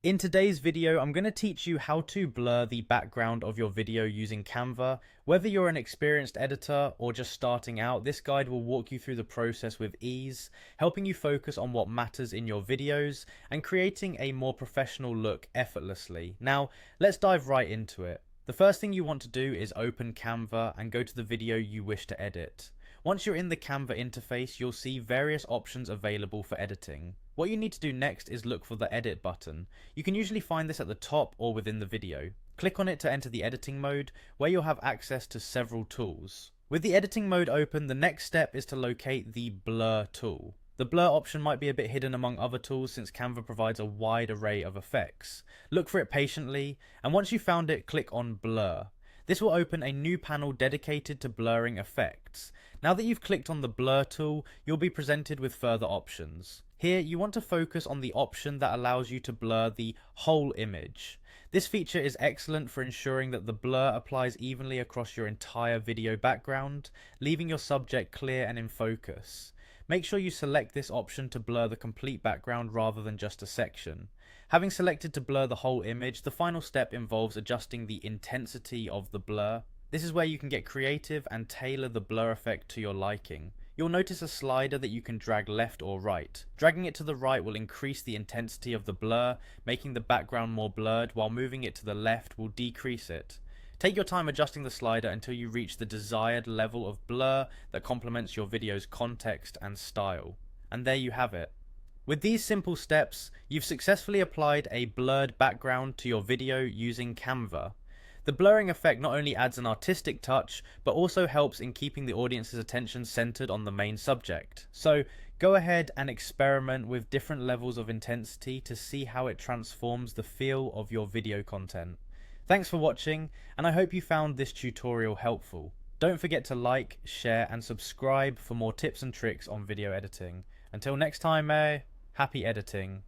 In today's video, I'm going to teach you how to blur the background of your video using Canva. Whether you're an experienced editor or just starting out, this guide will walk you through the process with ease, helping you focus on what matters in your videos and creating a more professional look effortlessly. Now, let's dive right into it. The first thing you want to do is open Canva and go to the video you wish to edit. Once you're in the Canva interface, you'll see various options available for editing. What you need to do next is look for the edit button. You can usually find this at the top or within the video. Click on it to enter the editing mode, where you'll have access to several tools. With the editing mode open, the next step is to locate the blur tool. The blur option might be a bit hidden among other tools since Canva provides a wide array of effects. Look for it patiently, and once you've found it, click on blur. This will open a new panel dedicated to blurring effects. Now that you've clicked on the blur tool, you'll be presented with further options. Here, you want to focus on the option that allows you to blur the whole image. This feature is excellent for ensuring that the blur applies evenly across your entire video background, leaving your subject clear and in focus. Make sure you select this option to blur the complete background rather than just a section. Having selected to blur the whole image, the final step involves adjusting the intensity of the blur. This is where you can get creative and tailor the blur effect to your liking. You'll notice a slider that you can drag left or right. Dragging it to the right will increase the intensity of the blur, making the background more blurred, while moving it to the left will decrease it. Take your time adjusting the slider until you reach the desired level of blur that complements your video's context and style. And there you have it. With these simple steps, you've successfully applied a blurred background to your video using Canva. The blurring effect not only adds an artistic touch, but also helps in keeping the audience's attention centered on the main subject. So go ahead and experiment with different levels of intensity to see how it transforms the feel of your video content. Thanks for watching, and I hope you found this tutorial helpful. Don't forget to like, share, and subscribe for more tips and tricks on video editing. Until next time, happy editing.